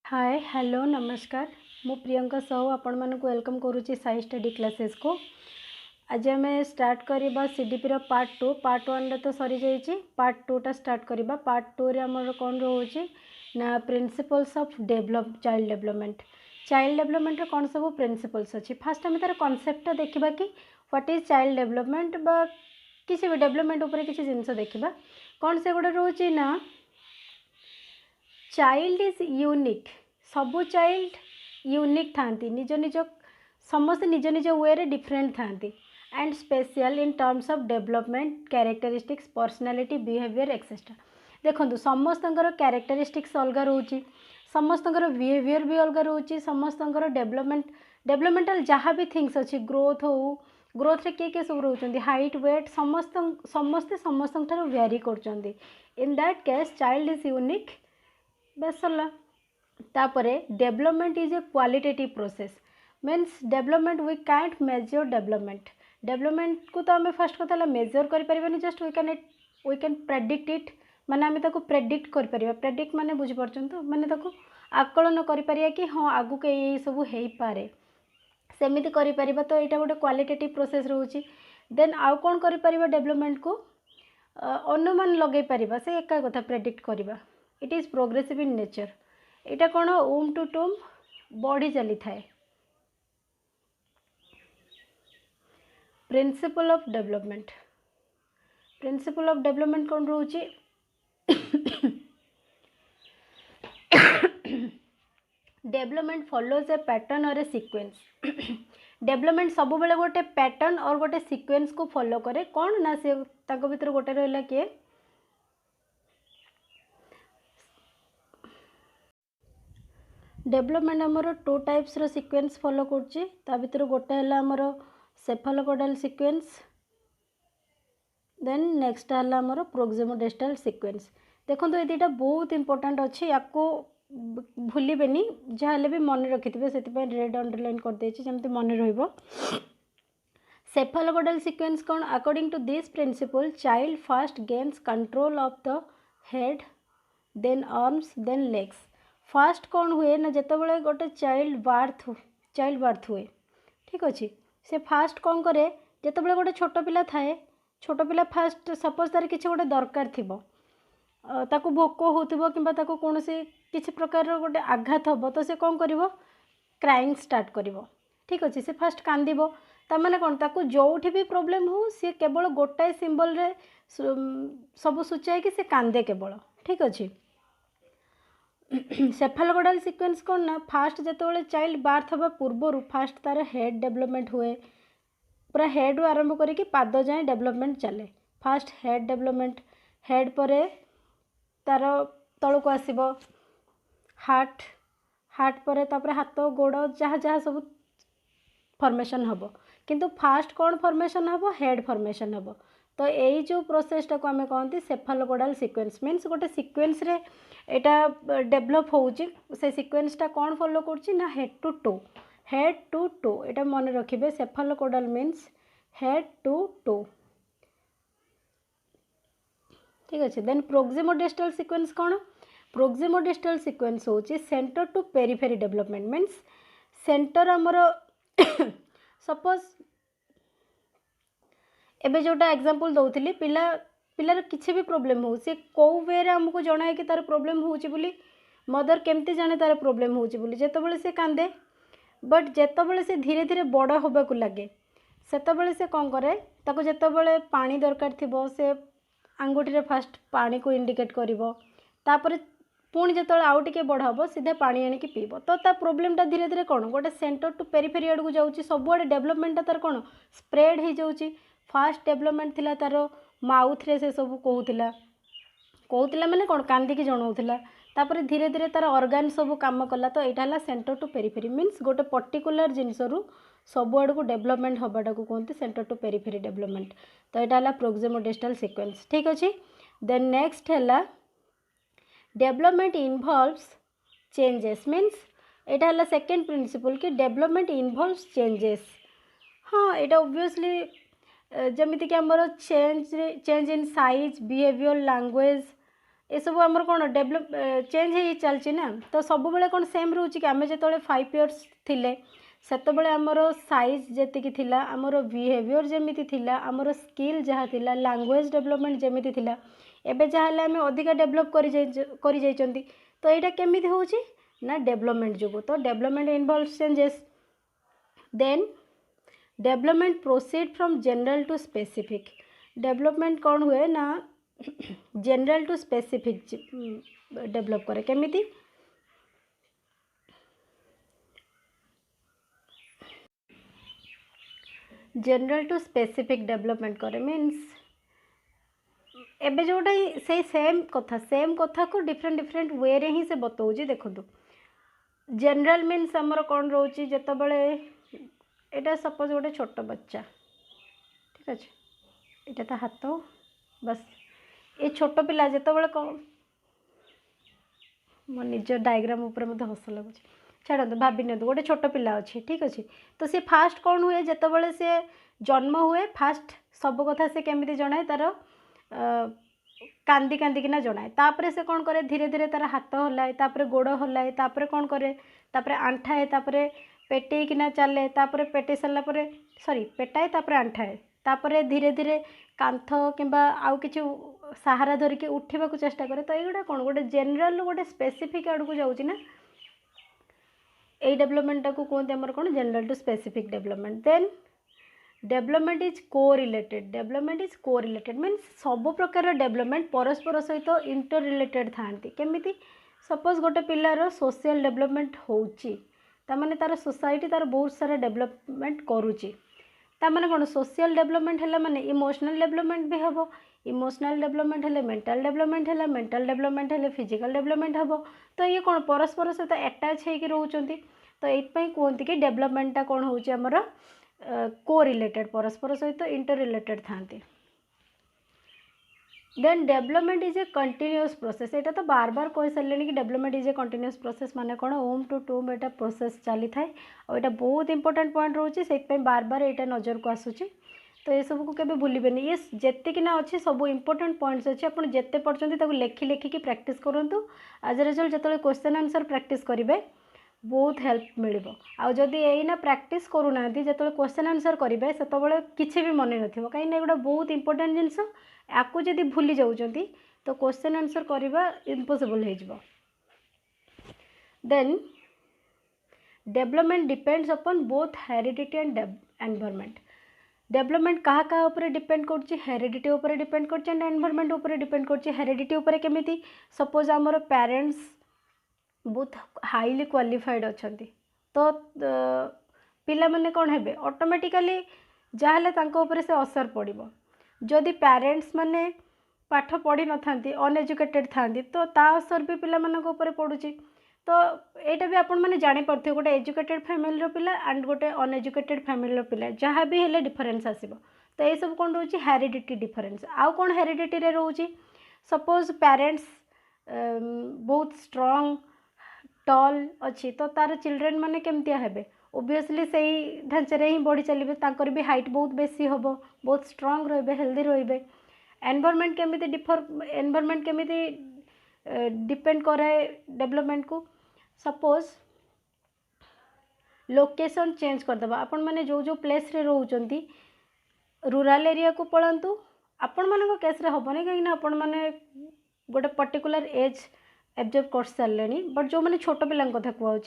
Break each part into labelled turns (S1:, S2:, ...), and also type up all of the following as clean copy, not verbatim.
S1: Hi hello नमस्कार मु प्रियंका साहू आपण मानक वेलकम करुच्ची साई स्टडी क्लासेस को। आज आम स्टार्ट करवा सीडीपी रो पार्ट 1 रे तो सरी जाइए पार्ट 2 टा स्टार्ट करवा। पार्ट 2 रे हमर कौन रोचे ना प्रिंसिपल्स ऑफ चाइल्ड डेवलपमेंट रे कौन सब प्रिंसिपल्स अच्छी। फास्ट आम तार कॉन्सेप्ट देखा कि व्हाट इज चाइल्ड डेवलपमेंट बा किसी भी डेवलपमेंट उपर किसी जिनस देखा कौन से गुड़ा रोचे ना चाइल्ड इज यूनिक। सबू चाइल्ड यूनिक थांती निज निज समस्त निज निज वे रे डिफरेंट थांती and special in terms of development characteristics personality behaviour etcetera. देखो समस्त कैरेक्टरिस्टिक्स अलग रोचे समस्त बिहेवियर भी अलग रोचे समस्त डेवलपमेंटल जहाँ भी थिंग्स अच्छी ग्रोथ हो ग्रोथ रे किए सब रोचंदी हाइट वेट समस्ते समस्त वेरी कर in that case child is unique बस सरला। तापरे development is a qualitative process means development we can't measure development को तो आम फर्स्ट कथा मेजर कर just we can predict it माने आम ताको प्रेडिक्ट कर प्रेडिक्ट माने बुझीपारछन तो माने ताको आकलन कर कि हाँ आगु के ये सब हो पारे सेमिति करि परिबा। तो यहाँ गोटे क्वालिटेटिव प्रोसेस रोची देन आउ कौन कर डेवलपमेंट को अनुमान लगे पारिबा से एका कथा प्रेडिक्ट करवा। It is progressive in nature यहाँ कौन ओम टू टूम बढ़ी चली थाए। प्रिंसिपल ऑफ डेवलपमेंट कौन रोची डेवलपमेंट फॉलोज ए पैटर्न और ए सीक्वेंस। डेवलपमेंट सब बेले गोटे पैटर्न और गोटे सीक्वेंस को फॉलो करे कौन ना से ताको भीतर गोटे रहा किए डेवलपमेंट आमर टू टाइप्स रो सीक्वेंस फॉलो करछि ता भीतर गोटे है आमर सेफालोपोडल सीक्वेंस देन नेक्स्ट है आमर प्रोक्सिमोडेस्टल सीक्वेंस। देखो ये दुटा बहुत इंपोर्टेंट अच्छी या भूलें जहाँ भी मन रखिथे से रेड अंडरलाइन कर देछि जमती मन रहिबो। सेफालोपोडल सीक्वेंस कौन according to this principle child first gains control of the head then arms then legs. First कौन हुए ना जिते गोटे चाइल्ड बार्थ हुए ठीक अच्छे से फास्ट कौन करे जिते गोटे छोट पिला थाए छोट पिला फास्ट सपोज तार किसी गोटे दरकार थी ताकू भोक होथिबो किंबा ताकू कौन से किसी प्रकार गोटे आघात हम तो से कौन करिवो क्राइंग स्टार्ट करिवो ठीक अच्छे से फास्ट कांदिबो तामाने कौन ताकू जोठी भी प्रॉब्लम हो सी केवल गोटाए सिंबल रे सब सूचाए कि से कांदे केवल ठीक अच्छे। सेफालोपोडल सीक्वेंस कौन ना फास्ट जिते चाइल्ड बार्थ हवा पूर्वर फास्ट तार हेड डेवलपमेंट हुए पूरा हेड रु आरंभ करके पाद जाए डेवलपमेंट चले। फास्ट हेड डेवलपमेंट हेड पर तार तलू आसब हार्ट पर तापर हाथ गोड़ जहाँ जहाँ सब फॉर्मेशन हम किंतु फास्ट कौन फॉर्मेशन हम हेड फॉर्मेशन हम। तो यही जो प्रोसेसटा को आम कहते सेफालोपोडल सीक्वेंस मीन्स गोटे सीक्वेंस रे एटा डेभलप होउची से सीक्वेंसटा कौन फॉलो करछि ना हेड टू टो एटा मन रखिबे cephalocaudal means head to toe ठीक अच्छे। देन प्रोक्सिमोडेस्टल सीक्वेंस कौन प्रोक्सिमोडेस्टल सीक्वेंस होउची center to periphery development means center आमर सपोज एबे जोटा एग्जांपल दउथिली पिलार किसी भी प्रॉब्लम हो सी कौ वे आमको जनाए कि तार प्रॉब्लम होउची बोली मदर केमती जाने तार प्रॉब्लम होउची बोली जेतेबेले से कांदे बट जेतेबेले से धीरे धीरे बड़ होबाकू लगे सेतेबेले से कौन करे ताको जेतेबेले पानी दरकार थिबो से आंगुठी रे फास्ट पानी को इंडिकेट करिवो तापर पुणी जो आउ टे बड़ हम सीधे पानी आणिकी पीब तो ता प्रोब्लेमटा धीरे धीरे कौन गोटे सेंटर टू पेरिफेरी आड़ को जाऊँगी सबुआड़े डेवलपमेंटा तार कौन स्प्रेड हो जाऊँगी। फास्ट डेवलपमेंट थिला तार माउथ रे से सब कहूला माने कौन कांदिकी जनाऊला तापर धीरे धीरे तार ऑर्गन सब काम कला तो यहाँ सेंटर टू पेरिफेरी मीन्स गोटे पर्टिकुलर जिनसरू सबुआड़ को डेवलपमेंट हबाटा को कहते सेंटर टू पेरिफेरी डेवलपमेंट। तो यहाँ प्रोक्सिमोडेस्टल सीक्वेंस ठीक अच्छे। देन नेक्स्ट है डेवलपमेंट इन्वॉल्व्स चेंजेस मीन्स यहाँ है सेकेंड प्रिंसिपल कि डेवलपमेंट इन्वॉल्व्स चेंजेस। हाँ यहाँ ऑब्वियसली जमीती कि आमर change in size behaviour language ये सब आमर कौन डेभलप चेंज हो चलती ना तो सब बेले कौन सेम रोचे कि आम जो 5 इयर्स थिले सेतबेले आमर साइज जेतिकी थिला आमर बिहेवियर जेमिति थिला आमर स्किल जहाँ थिला लैंग्वेज डेवलपमेंट जेमिति थिला एबे जहाँ आम अधिका डेभलप कर जाइछंती तो यहाँ केमिति होउची ना डेवलपमेंट जो तो development involve changes then development proceed from general to specific development कौन हुए ना जनरल टू स्पेसिफिक डेवलप करे केमिति जनरल टू स्पेसिफिक डेवलपमेंट करे मीन्स एबे जोटा से सेम कथा को डिफरेंट डिफरेंट वे रे ही से बताऊँ देखो जनरल मीन्स आमर कौन रोचे जिते बड़े यहाँ सपोज गोटे छोट बच्चा ठीक अच्छे यहाँ तो हाथ बस ये छोट पिला जिते बड़े कौन मो निज डायग्राम उपर मत हस लगुच छाड़ भाभी नि गोटे छोट पिला अच्छे ठीक अच्छे तो सी फास्ट कौन हुए जिते बड़े सी जन्म हुए फास्ट सब कथा से केमिति जनाए तार कांदी कांदिकिना जनाए तापर से कौन करे धीरे धीरे तार हाथ हलाए तापर गोड़ हलाए तापर कौन करे तापर आंठाए तापर पेटेकिना चले तापर पेटे सारा सॉरी पेटाए तापर आंठाए तापर धीरे धीरे कांथ किंबा आउ किछि सहारा धरिकी उठा चेष्टा करे तो ये कौन गोटे जेनराल गोटे स्पेसिफिक आड़ को जाऊँ ना ये डेवलपमेंट को कहते हैं कौन general to specific development then development is को रिलेटेड मीन्स सब प्रकार डेवलपमेंट परस्पर सहित इंटर रिलेटेड थांती केमिति सपोज गोटे पिलार सोशल डेवलपमेंट होची तामाने तार सोसाइटी तार बहुत सारा डेवलपमेंट करुची तामाने कौन सोशल डेवलपमेंट है माने इमोशनल डेवलपमेंट भी हम इमोशनल डेवलपमेंट है मेंटल डेवलपमेंट है मेंटल डेवलपमेंट है फिजिकल डेवलपमेंट हम तो ये कौन परस्पर सहित अटैच होकर रोचंती तो ये कहते कि डेवलपमेंटा कौन होची हमर को रिलेटेड परस्पर सहित इंटर रिलेटेड थांती then development is a continuous process यहाँ तो बार बार कही सारे कि development is a continuous process माने कौन ओम टू टूम यहाँ प्रोसेस चली थाए और यहाँ बहुत इंपोर्टेंट पॉइंट रोचे से बार बार यहाँ नजर को आसूची तो ये सब को केबे भूलिबेनी ये जेतिकिना अच्छे सब इंपोर्टेंट पॉइंट्स अच्छे आपन जेते पढ़छन्ती लेखि लेखिकी प्रैक्टिस करंतु एज ए रिजल्ट जतले क्वेश्चन आंसर प्रैक्टिस करिवे बहुत हेल्प मिलिबो आ जदि एइना प्रैक्टिस करूना जो क्वेश्चन आंसर करेंगे से किसी भी मन न कहीं एगुड़ा बहुत इंपोर्टेंट जिनस आपको जदि भूली जाऊँगी तो क्वेश्चन आंसर करवा इम्पॉसिबल हो then development depends upon both heredity and environment development कहाँ कहाँ ऊपर डिपेंड कर हेरिडिटी ऊपर डिपेंड कर एनवायरनमेंट ऊपर डिपेंड कर हेरिडिटी ऊपर केमिति सपोज आमर पेरेंट्स बहुत हाईली क्वालिफाइड अच्छा तो पिला माने कौन हेबे ऑटोमेटिकली जहाँ ऊपर से असर पड़ो जदि पेरेंट्स माने पाठ पढ़ी न था अनएजुकेटेड था तो ता असर भी पिला मानक ऊपर पड़ुची तो यहाँ भी आपण मैंने जापर गोटे एजुकेटेड फैमिली पिला एंड गोटे अनएजुकेटेड फैमिली पिला जहाँ भी हेले डिफरेन्स आसो तो ये सब कौन रोचे हेरिडिटी डिफरेन्स आउ कौन हेरिडिटी रे रोचे सपोज पेरेंट्स बहुत स्ट्रॉन्ग टॉल अच्छी तो तार चिल्ड्रेन माने केमतिया हेबे ओबियसली से ही ढांचे ही बढ़ी चलिए तांकर भी हाइट बहुत बेसी हम बहुत स्ट्रॉन्ग रे हेल्दी रे एनवायरनमेंट केमिति एनवायरनमेंट केमिति डिपेंड करे डेवलपमेंट को सपोज लोकेशन चेंज करदेबा आपण माने जो जो प्लेस रे रोचंती रूरल एरिया को पळंतु आपण मानक केस रे हबनी कहीं आपण माने गोटे पर्टिकुलर एज एब्जर्व कर सारे बट जो मैंने छोट पिला कथा कहूँ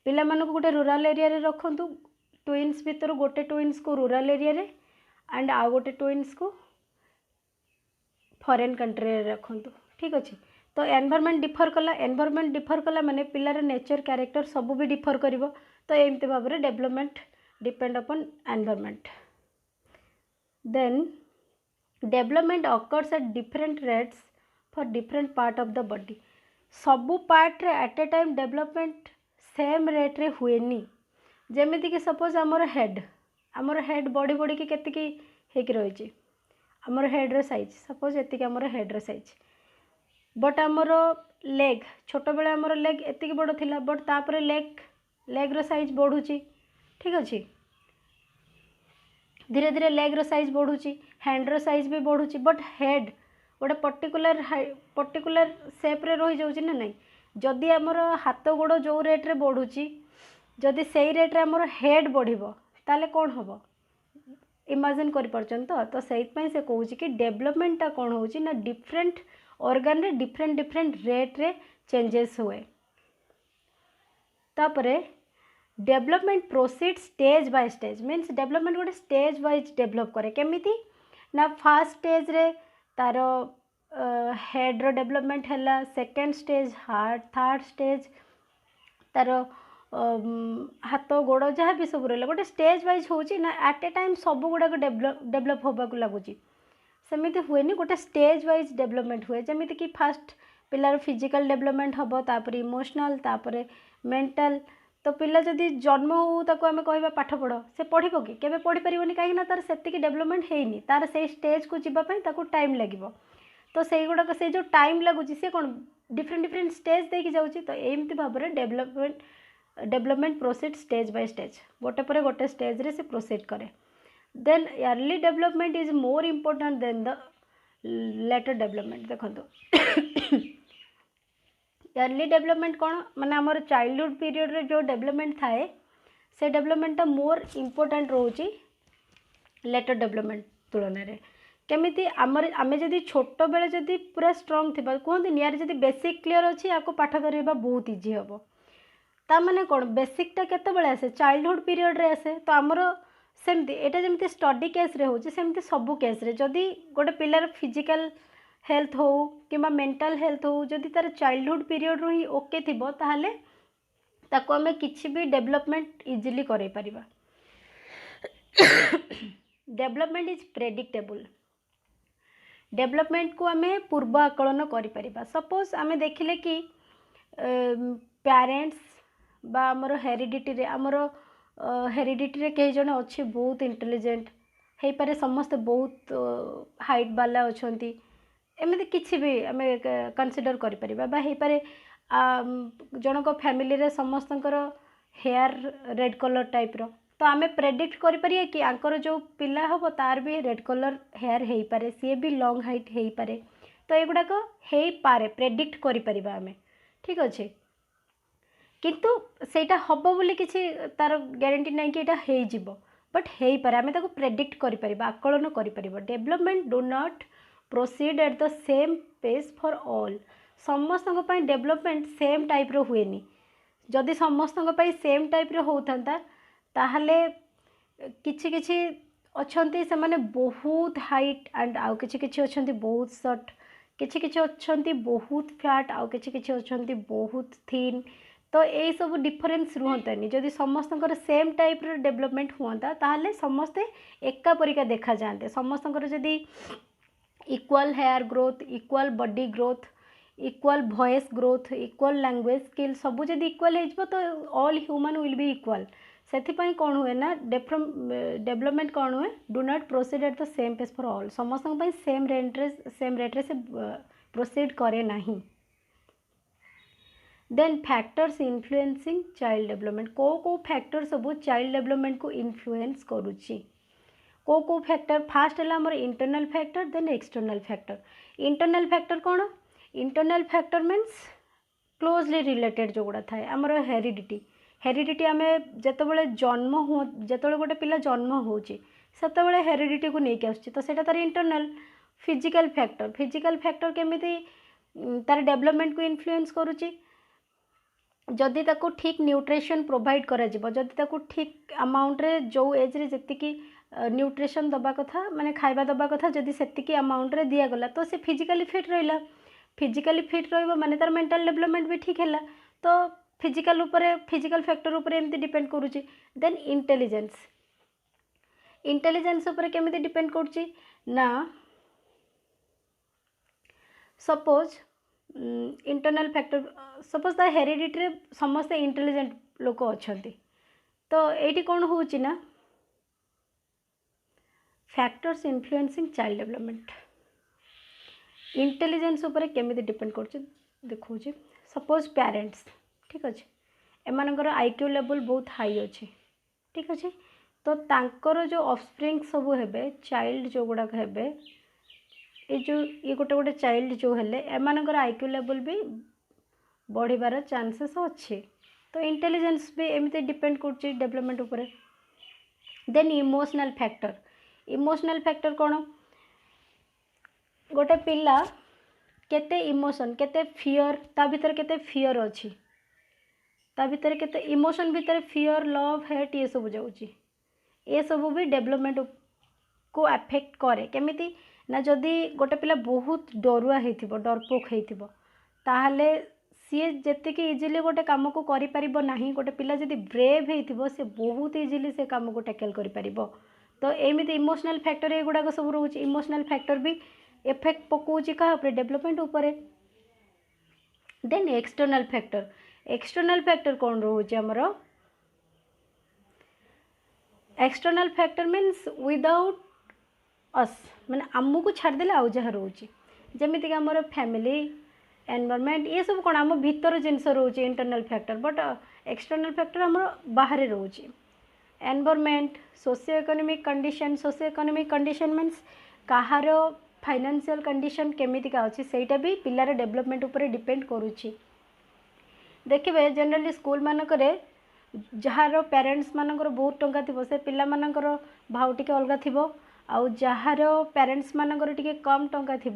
S1: पिला गोटे रूरल एरिया रे रखंतु ट्विन्स भितर गोटे ट्विन्स को रूरल एरिया रे एंड आउ गोटे ट्विन्स को फॉरेन कंट्री रे रखंतु ठीक अच्छे तो एनवायरनमेंट डिफर कला माने पिलार नेचर कैरेक्टर सब भी डिफर करिवो तो एमती भाव में development depend upon environment then development occurs at different rates for different part of the body सबू पार्ट रे at a time development same rate रे हुएनी जेमिति कि सपोज आमर हेड बढ़ी बढ़ी कि केतिकी हेकि रही आमर हेड रो साइज सपोज एतिकी आमर हेड रो साइज बट आमर लेग छोट बेले आमर लेग एतिकी बड़ थिला बट तापर लेग रो साइज बढ़ुची ठीक अच्छे धीरे धीरे लेग रो साइज बढ़ुची हैंड रो साइज भी बढ़ुची बट हेड गोटे पर्टिकुलर सेप्रे रही जाऊँ ना नहीं जदि आमर हाथ गोड़ जो रेट्रे बढ़ुची जदि से रेट्रे आमर हेड बढ़िबो ताले कौन हम इमेजिन तो से कहूँ कि डेवलपमेंटा कौन हो ना डिफरेंट ऑर्गन रे डिफरेंट रेट्रे चेंजेस हुए तापरे development proceed stage by stage means development गोटे स्टेज वाइज डेवलप करे केमिति ना फर्स्ट स्टेज रे तार हेड रो डेवलपमेंट है second stage heart third stage तार हाथ गोड़ जहाँ भी सब रहा गोटे स्टेज वाइज होची ना एट ए टाइम सब गुड़ाक डेवलप होगा लगुच सेमती हुए गोटे स्टेज वाइज डेवलपमेंट हुए जमीती कि फास्ट पिलार फिजिकल डेवलपमेंट हम तापर इमोशनल तापर मेंटल तो पिला जदि जन्म हो ताको आमे कहबा पाठ पढ़ से पढ़िबो कि केबे पढ़ी परिबोनी काहे ना तार सेतिकी डेवलपमेंट हेइनी तार से स्टेज को जीवा पई ताको टाइम लागिबो तो से गुड़ाक से जो टाइम लगुची से कौन डिफरेंट स्टेज देकी जाउची तो एमती भाव में development proceed stage by stage गोटे पर गोटे स्टेज रे से प्रोसीड करे then early development is more important then the later development देखो अर्ली डेवलपमेंट कौन माने आमर चाइल्डहुड पीरियड रे जो डेवलपमेंट थाए से डेवलपमेंटा मोर इम्पोर्टेंट रोची लेटर डेवलपमेंट तुलन में केमिति आमर आमे जदि छोट बेले जदि पूरा स्ट्रॉन्ग थिबा कहते यार जदि बेसिक क्लियर अच्छी आपको पाठ धरवा बहुत इजी हम ता माने कौन बेसिकटा केतेबेले आसे चाइल्डहुड पीरियड रे आसे तो आमर सेमती एटा जमती स्टडी केस रे होची सेमती सबु केस रे जदि गोटे पिलार फिजिकल हेल्थ हो कि मेंटल हेल्थ हो जदि तार चाइल्डहुड पीरियड रू ही ओके थिबो ताहले ताको आमे किछि भी डेवलपमेंट इजीली करै परिबा डेवलपमेंट इज प्रेडिक्टेबल डेवलपमेंट को आमे पूर्व आकलन करि परिबा सपोज आमे देखिले कि पेरेंट्स बा आमर हेरिडिटी रे आमर हेरिडिटी रे कई जण अछि बहुत इंटेलिजेंट हे पारे समस्त बहुत हाइट वाला अछंती एमती किसी भी आम कनसीडर करें जनक फैमिली रे समस्तंकर हेयर रेड कलर टाइप रो तो आमे प्रेडिक्ट करें कि आंकर जो पिला हम तार भी रेड कलर हेयर हो पारे सी भी लॉन्ग हाइट हो पारे तो युवाक हो पारे प्रेडिक्ट करें आमे ठीक अच्छे किंतु सेटा हम बोली किसी तार ग्यारंटी नहीं कि यहाँ हो बट हो पारे आमे ताको प्रेडिक्ट करें आकलन करें development do not proceed at the same pace for all समस्त डेवलपमेंट सेम टाइप रो हुएनी जदि समस्त सेम टाइप रो होता ताहले किछि किछि अछंती से माने बहुत हाइट एंड आउ किछि किछि अछंती बहुत शॉर्ट किछि किछि अछंती बहुत फैट आउ किछि किछि अछंती बहुत थिन तो यही सब डिफरेंस रुहतानी जदि समस्त सेम टाइप रो डेवलपमेंट हुआ ताहले समस्ते एका परिका देखा जाते समस्त जदि equal hair growth equal body growth equal voice growth equal language skill सबू जब इक्वल हो तो all human will be equal से कौन हुए ना डेवलपमेंट कौन हुए do not proceed at the same pace for all समस्त सेम रेट्रे से प्रोसीड करे नहीं then factors influencing child development को फैक्टर सब चाइल्ड डेवलपमेंट को इन्फ्लुएंस करुच्ची को फैक्टर फास्ट है आमर internal factor then external factor internal factor कौन internal factor means closely related जो गुड़ा थाए आमर हेरिडिटी आम जिते जन्म हो जिते गोटे पिला जन्म होची सेतबेले हेरिडिटी को लेकिन आसुची तो सेटा तार इंटरनल फिजिकल फैक्टर केमिति तार डेवलपमेंट को इन्फ्लुएंस करुची जदि ताको ठीक न्यूट्रिशन प्रोवाइड करा जिवो जदि ताको ठीक अमाउंट रे जो एज रे जतिकी न्यूट्रिशन दबा कथा माने खाइबा दबा कथा जदि सेतिकी अमाउंट रे दिया गला तो से फिजिकली फिट रहिला फिजिकली फिट रहिबो माने तार मेंटल डेवलपमेंट भी ठीक हैला तो फिजिकल फैक्टर ऊपर एमती डिपेंड करूची देन इंटेलिजेंस ऊपर केमिति डिपेंड करूची ना सपोज इंटरनल फैक्टर सपोज ता हेरिडिटी रे समस्त इंटेलिजेंट लोक अछंती तो एटी कौन होची ना factors influencing child development intelligence ऊपर केमिति डिपेंड करूची देखो सपोज पेरेंट्स ठीक अच्छे एमानकर आईक्यू लेवल बहुत हाई अच्छे ठीक अच्छे तो तांकर जो ऑफस्प्रिंग सब हेबे चाइल्ड जो गुड़ाक हेबे ये गोटे गोटे चाइल्ड जो हेले एमानकर आईक्यू लेवल भी बढ़िबार चांसेस अच्छे। तो इंटेलिजेंस भी एमती डिपेंड कर डेवलपमेंट उपरे। देन इमोशनल फैक्टर कौन, गोटे पिला केते इमोशन केते फियर ता भीतर केते फियर अच्छी ता भीतर केते इमोशन भीतर फियर लव हेट ये सब जाऊँगी ये सब भी डेवलपमेंट को अफेक्ट करे केमिति ना जदि गोटे पिला बहुत डरुआ होइथिबो डरपोक होइथिबो ताहले सी जेतिकी इजिली गोटे काम को करि परिबो नाही। गोटे पिला जदि ब्रेव होइथिबो से बहुत इजिली से काम को टैकल करि परिबो। तो एमिति इमोशनल फैक्टर ये गुडा सब रोचे। इमोशनल फैक्टर भी इफेक्ट पकाउछि का ऊपर डेवलपमेंट ऊपर। देन एक्सटर्नल फैक्टर कौन रोचे हमरो, एक्सटर्नल फैक्टर मीन्स विदाउट अस माने आमको छाड़देले आउ जहाँ रोचे जमीक आम फैमिली एनवायरनमेंट ये सब कौन आम भीतर जिनस रोचे internal factor. But external factor आम बाहर रोचे environment socio economic condition means कहार फाइनेंशियल कंडीशन केमितिका अच्छी सेटा भी पिलार डेवलपमेंट ऊपर डिपेंड करुच्ची। देखिए जनरली स्कूल मानकरे जार पेरेंट्स मानकर बहुत टंका थी से पिला मानकर भाव टिके अलग थी आउ जार पेरेंट्स मानकर टिके कम टंका थी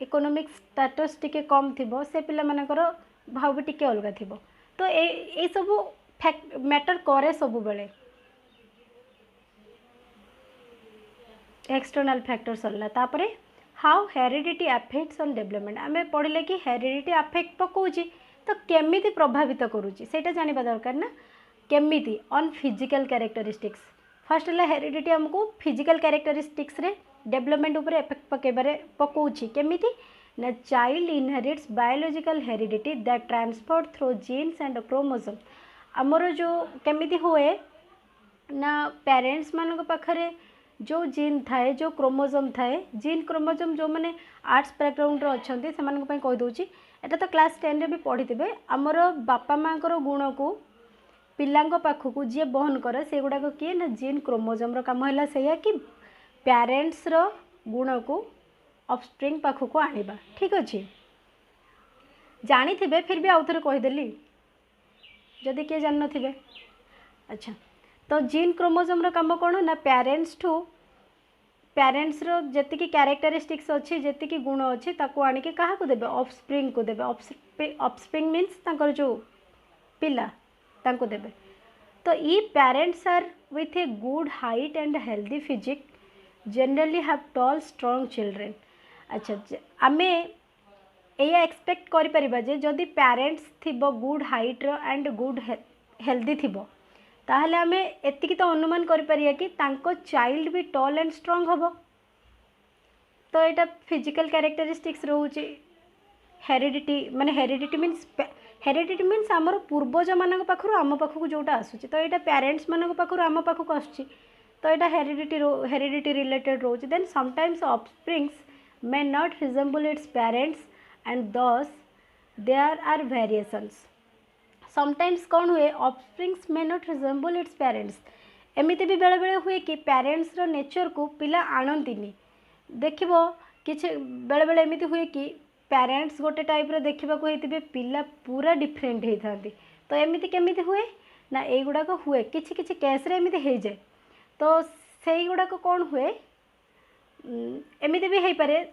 S1: इकोनॉमिक स्टेटस टिके कम थी से पिला मानकर भाव भी टिके अलग थी। तो ये सब फैक्ट मैटर करे सब बेले। एक्सटर्नल फैक्टर सरला तापरे how heredity affects on development आमे पढ़ले कि हेरिडिटी अफेक्ट पकाउची तो केमिति प्रभावित करूची सेटा जानिबा दरकार ना केमिति ऑन फिजिकल कैरेक्टरिस्टिक्स। फर्स्ट है हेरिडिटी हमको फिजिकल कैरेक्टरिस्टिक्स रे डेवलपमेंट ऊपर इफेक्ट पकेबारे पकाउची केमिति ना child inherits biological heredity that transferred through genes and chromosome. आमर जो केमिति हुए ना पेरेंट्स मान पाखरे जो जीन थाए जो क्रोमोसोम थाए जीन क्रोमोसोम जो मैंने आर्ट्स बैकग्राउंड अच्छा से कहीदे एटा तो क्लास 10 रे भी पढ़ी थे आमर बापा माँ गुण को पिला पाखक जी बहन करे से गुड़ाक किए ना जीन क्रोमोसोम काम है से कि पेरेंट्स रो गुण को ऑफस्प्रिंग पाखक आनिबा। ठीक अच्छे जानी थे फिर भी आउ थे कहीदेली जदि किए जान थे। अच्छा तो जीन क्रोमोसोम रो काम कौन ना पेरेंट्स रो जेतिकी कैरेक्टरिस्टिक्स अच्छी जेतिकी गुण अच्छी ताको आनिके कहा को देबे ऑफस्प्रिंग को देबे। ऑफस्प्रिंग मीन्स तांकर जो पिला तांको देबे। तो ये parents are with a good height and healthy physique generally have tall strong children. अच्छा आमे या एक्सपेक्ट करि परिबा जे जदि पेरेंट्स थिबो गुड हाइट रो एंड गुड हेल्दी थिबो ताहले आमे एतिकी तो अनुमान करि परिया कि तांको चाइल्ड भी टॉल एंड स्ट्रॉन्ग हबो। तो एटा फिजिकल कैरेक्टरिस्टिक्स रोचे। हेरिडिटी मीन्स आमर पूर्वज मान पाखु आम पाखक जोटा आसूची तो यहाँ पेरेंट्स मान पाखु आम पाखक आसूची तो यहाँ हेरिडिटी रिलेटेड रोचे। Then sometimes offsprings may not resemble its parents and thus there are variations. Sometimes कौन हुए offsprings may not resemble its parents एमती भी बेले बेले हुए कि पेरेंट्स रो नेचर को पिला आणंतिनी। देखिबो किछि बेले बेले एमती हुए कि पेरेंट्स गोटे टाइप रो देखा होते पिला पूरा डिफरेंट होता है। तो एमती केमिति हुए ना ये गुड़ाक हुए किछि किछि केस रे एमती हो जाए। तो से गुड़ाक कौन हुए एमती भी हो पारे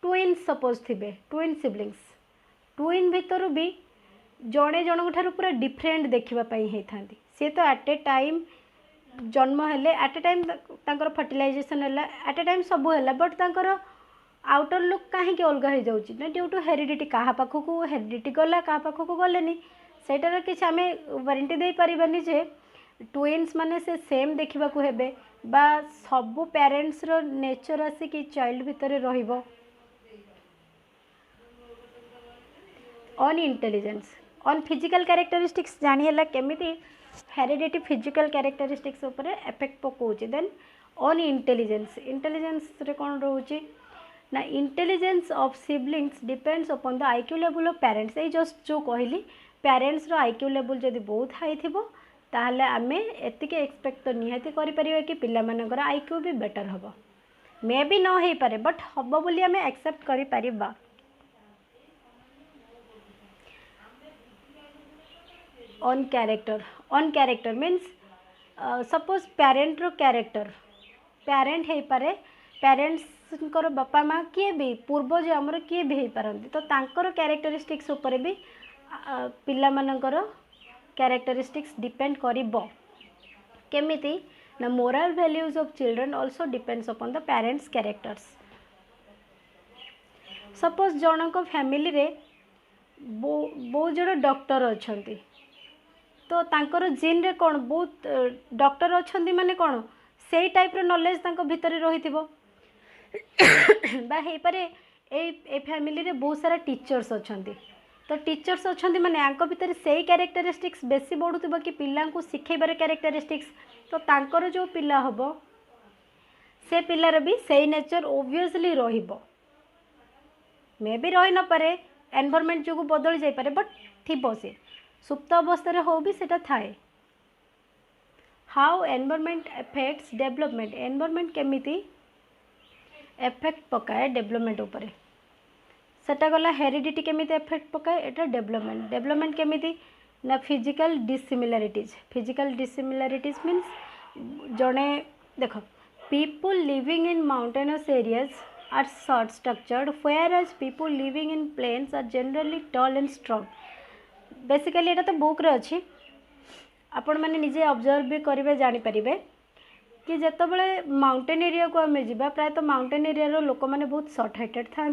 S1: ट्विन्स सपोज थे ट्विन सिबलिंग्स ट्विन भितर भी जड़े जन ठार पूरा डिफरेंट देखापी होता सी तो एट ए टाइम जन्म हेले एट ए टाइम फर्टिलाइजेशन है एट ए टाइम सब है बट तांकर आउटर लुक कहीं अलग हो जाऊँगी ना ड्यू टू हेरिडिटी क्या पाखक हेरिडिटी गला क्या पाखक गलेनी सेटार किसी आम वारंटी दे पारिबानी जे ट्विन्स माने से सेम देखा हेबे बा सबू पेरेंट्स रो नेचर आसिक चाइल्ड भितर रहिबो। On intelligence on physical characteristics जानी केमिति हेरिडिटी फिजिकल कैरेक्टरिस्टिक्स उपर एफेक्ट पकाउछि। देन ऑन इंटेलिजेंस रे कौन रोचे ना intelligence of siblings depends upon the IQ level of parents. ये जस्ट जो कहली पेरेंट्स रो आईक्यू लेवल जदि बहुत हाई थिबो ताहले आमे एतिके एक्सपेक्ट तो निहाती करि परिबा कि पिला मानकर आईक्यू भी बेटर हबो। मे भी न हो पारे बट हम बोली आम एक्सेप्ट करि परिबा। On character means suppose parent रो कैरेक्टर पेरेंट हो पारे पेरेंट्स बापा माँ किए भी पूर्वज आमर किए भी हो पारती तो तांकर कैरेक्टरिस्टिक्स उपर भी पिला मानकर कैरेक्टरिस्टिक्स डिपेंड करिबो केमिति ना moral values of children also depends upon the parents characters. Suppose Janak family रे बहुत जन डॉक्टर अछंती तो तांकर जीन रे कौन बहुत डॉक्टर अछंती माने कौन से टाइप रो नॉलेज तांको भितर रहिथिबो बा हे पारे ए फैमिली रे बहुत सारा टीचर्स अछंती तो टीचर्स अछंती माने आंको भितर से कैरेक्टरिस्टिक्स बेसी बढ़ुथिबो कि पिला को सिखेबार कैरेक्टरिस्टिक्स तो तांकर जो पिला हबो से पिलार भी सेही नेचर ओब्वियसली रहिबो मे भी रही न पारे एनवायरनमेंट जो बदल जाई पारे बट थिबो से सुप्त अवस्था हो भी सेटा थाए। How environment effects development environment केमिति एफेक्ट पकाए डेवलपमेंट उपरे सेटा गला हेरिडिटी केमिति एफेक्ट पकाए एटा डेवलपमेंट केमिति ना फिजिकल डिसिमिलारिटीज मीन्स जड़े देख people living in mountainous areas are short structured whereas people living in plains are generally tall and strong. Basically एटा तो बुक रे अच्छी आपण मैंने निजे ऑब्जर्व भी करेंगे जानीपारे कि जितेबाला माउंटेन एरिया को आम जा प्राय तो माउंटेन एरिया लोक मैंने बहुत सर्ट हाइटेड था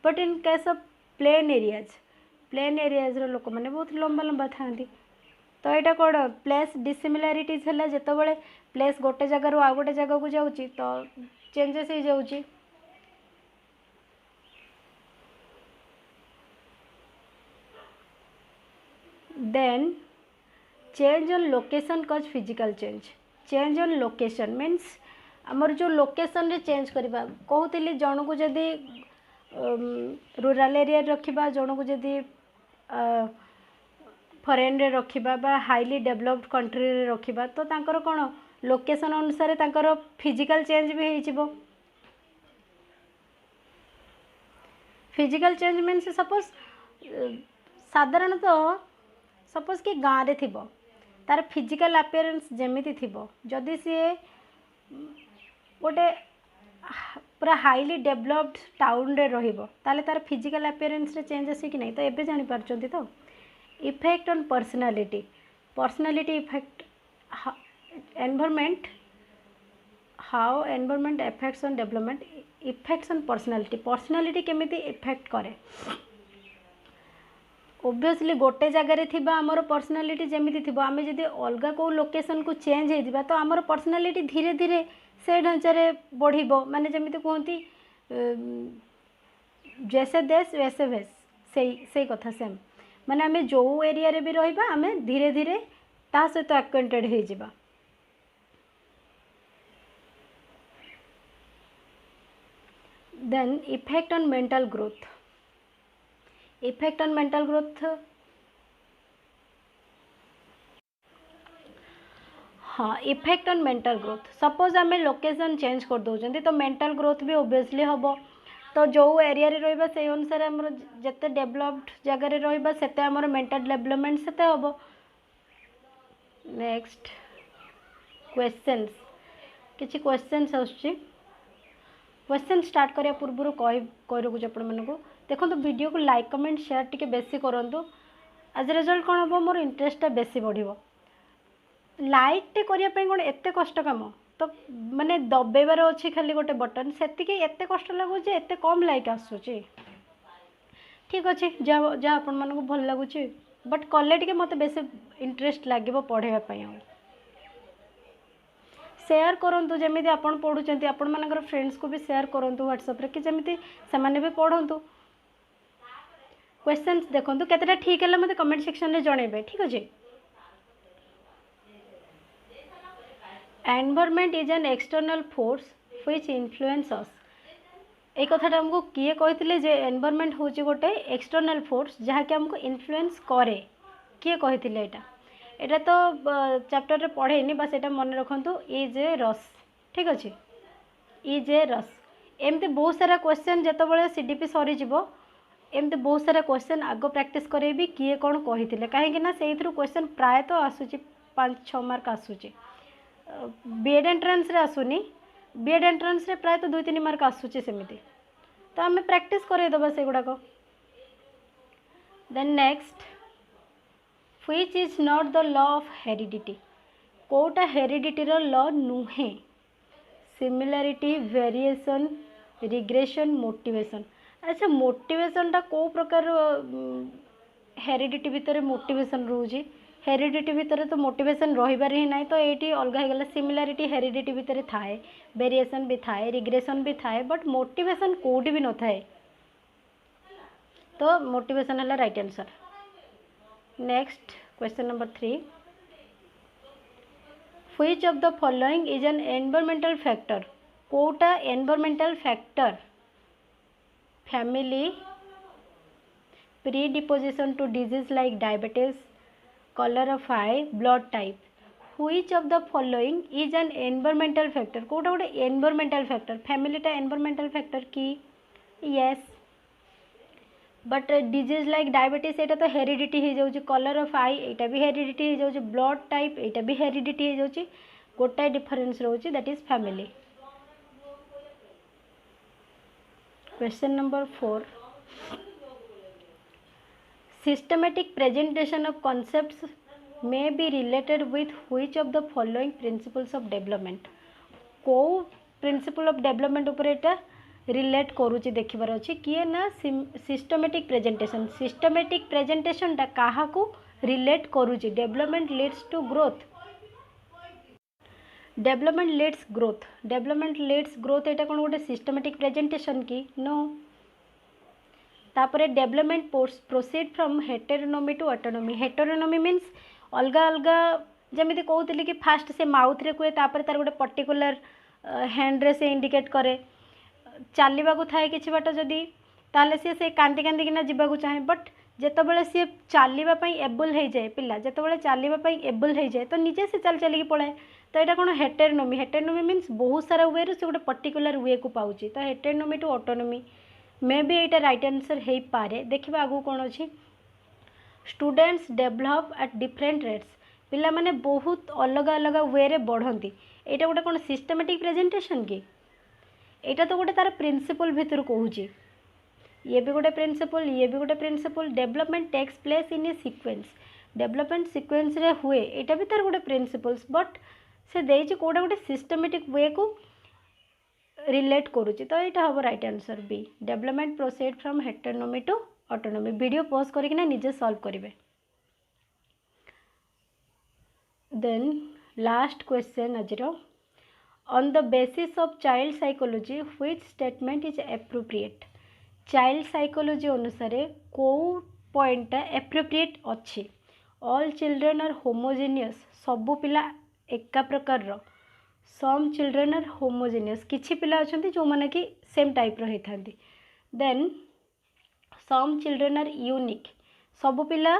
S1: but in case of plain areas लोक मैंने बहुत लंबा लंबा था तो यहाँ कौन प्लेस डिसिमिलारिटीज है जितेबाला प्लेस गोटे जगार आ गोटे जगह को जाऊँगी तो चेंजेस हो जाऊँगी। देन चेंज ऑन लोकेशन कज physical change on location means आमर जो लोकेशन रे चेंज करवा कहूली जन को जदि रूरल एरिया रखा जन को जदि फॉरेन रे रखा बा हाईली डेवलप्ड कंट्री रे रखा तो तांकर कौन लोकेशन अनुसार तांकर फिजिकल चेंज भी हो फिजिकल चेंज मीन्स सपोज साधारणतः सपोज कि गाँव रे थिबो तार फिजिकल अपीयरेंस जेमिति थिबो जदि सी गोटे पूरा हाईली डेवलप्ड टाउन रे रहिबो ताले तार फिजिकल अपीयरेंस रे चेंज आसी कि नहीं तो एबे जानि पारचंती तो effect on personality effect environment how environment effects on development effects on personality केमिति इफेक्ट करे ओब्वियसली गोटे जगार थी आमर पर्सनालिटी जमी थी आम जब अलग को लोकेशन को चेंज होता तो आमर पर्सनालिटी धीरे धीरे से ढांचारे बढ़ माने जमी कहती जैसे देश वैसे भेष से कथा सेम माने आम जो एरिया रे भी रहिबा आम धीरे धीरे ता सहित एक्वेंटेड हो जावा। Then effect on mental growth हाँ effect on mental growth suppose आम लोकेशन चेंज कर दौरान तो मेंटल ग्रोथ भी ओब्वियसली हम तो जो एरिया रे रहिबा से अनुसार आमर जिते डेवलप्ड जगह रे रहिबा सेते आमर मेंटल डेवलपमेंट सेते हम। नेक्स्ट क्वेश्चंस किछि क्वेश्चंस आछी क्वेश्चन स्टार्ट करिया पूर्व कहि रखुछ आपण मानको देखो तो वीडियो को लाइक कमेंट शेयर टिके बेसी करंतु आज रिजल्ट कौन हम मोर इंटरेस्ट बेसी बढ़िबो लाइक टे करिया पे कोन एते कष्ट काम तो माने दबेबार अच्छी खाली गोटे बटन सेतिके एते कष्ट लागुचे एते कम लाइक आसुची ठीक अच्छे जा जा आपण मानको भल लागुची बट कले टिके मते बेसी इंटरेस्ट लागिबो पढेबा पई शेयर करंतु जमिति आपण पढुचंती आपण मानकर फ्रेंड्स को भी शेयर करंतु व्हाट्सएप रे कि जमिति समाने भी पढंतु। क्वेश्चंस देखंतु केतेटा ठीक है मते कमेंट सेक्शन रे जणेबे ठीक अछि। Environment is an external force which influence us ए कथाटा हमको किए कहते जे एनवायरनमेंट हूँ गोटे एक्सटर्नल फोर्स जहाँकि हमको इन्फ्लुएंस करे किए कहते यहाँ तो चैप्टर रे पढ़ेनी बस यहाँ मन रखु इज ए रस ठीक अच्छे इज ए रस एमती बहुत सारा क्वेश्चन जितेबाला सीडीपी सरीज एमती बहुत सारा क्वेश्चन आग प्रैक्टिस करेबी किए कौन कही कहीं से क्वेश्चन प्रायतः आसूची 5-6 मार्क आसूची बीएड एंट्रांस रे आसुनी बीएड एंट्रांस रे प्रायतः 2-3 मार्क आसूची सेमिति तो आम प्रैक्टिस करदेबा से गुड़ाक then next which is not the law of heredity कोटा हेरिडिटी रो लॉ नुहे सिमिलरिटी वेरिएशन रिग्रेशन मोटिवेशन अच्छा मोटिवेशन टा को प्रकार हेरिडिटी भितर मोटिवेशन रोजी हेरिडिटी भितर तो मोटिवेशन रहीबार ही नहीं तो ये अलग हो गला सिमिलरिटी हेरिडिटी भितर थाए वेरिएशन भी थाए रिग्रेशन भी थाए बट मोटिवेशन कोडी भी न थाए तो मोटिवेशन है right answer. Next question number 3 which of the following is an environmental factor कोटा environmental factor family predisposition to disease like diabetes colour of eye blood type which of the following is an environmental factor कोटा गोटे environmental factor फैमिलीटा environmental factor की yes but disease like diabetes एटा तो heredity हो जाउची colour of आई एटा भी heredity हो जाउची ब्लड टाइप एटा भी हेरिडिटी हो जाउची गोटाए डिफरेंस रोची that is family. Question number 4 systematic presentation of concepts may be related with which of the following principles of development को प्रिंसिपल ऑफ डेवलपमेंट उपर एटा रिलेट करूची देखिबार अछि किए ना सिस्टमैटिक प्रेजेंटेशन टा काहा को रिलेट करूची development leads to growth development leads growth एटा कोन गोटे सिस्टमैटिक प्रेजेंटेशन की नो तापरे development proceed from heteronomy to autonomy heteronomy means अलग अलग जमी कहते कि फास्ट से माउथ रे कहे तापर तार गोटे पर्टिकुलर हैंड रे से इंडिकेट करे चलवा को थाए कि बाट जदि ताले सी कांदी कांदी किना जीवा चाहे बट जितेबाला सी चलवाई एबल हो जाए पिला जितेबाला चलवाई एबल हो जाए तो निजे से चल चलिकी पलाए तो यहाँ कौन हेटेरोनोमी मीन्स बहुत सारा वे से गोटे पर्टिकुलर वे को पाऊँ तो हेटेरोनोमी टू ऑटोनोमी मे बी यहाँ राइट आंसर हो पारे देखा आगू कौन अच्छी students develop eight different rates पिला माने बहुत अलग अलग वे रे बढ़ती यहाँ गोटे कौन सिस्टमैटिक प्रेजेंटेशन कि यहाँ तो गोटे तार प्रिंसिपल भितर कहूँ ये भी गोटे प्रिंसिपल ये भी गोटे principle development takes place in a sequence development sequence रे हुए यहाँ भी तार गोटे प्रिंसिपल्स बट से देइछि कोडा गोटे सिस्टमैटिक वे को रिलेट करुच्ची तो यहाँ हम right answer B development proceed from heteronomy to autonomy video pause करके निजे सॉल्व करेंगे। देन लास्ट क्वेश्चन आज on the basis of child psychology which statement is appropriate child psychology अनुसार को पॉइंट एप्रोप्रिएट अच्छी ऑल चिल्ड्रेन आर होमोजेनियस सबू पिला एका प्रकार सम चिल्ड्रेन आर होमोजेनियस किछि पिला अछंती जो माने कि सेम टाइप रही थांती then some children are unique सबू पिला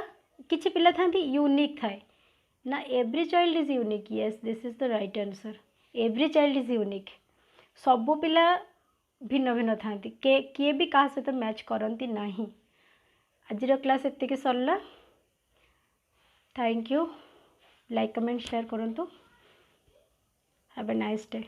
S1: किछि पिला थांती यूनिक थाए ना every child is unique yes this is the right answer every child is unique सबू पिला भिन्न भिन्न थांती किए भी कहा सहित मैच करती नहीं। आज क्लास एतिके सरला thank you like comment share करंतु हैव ए नाइस डे।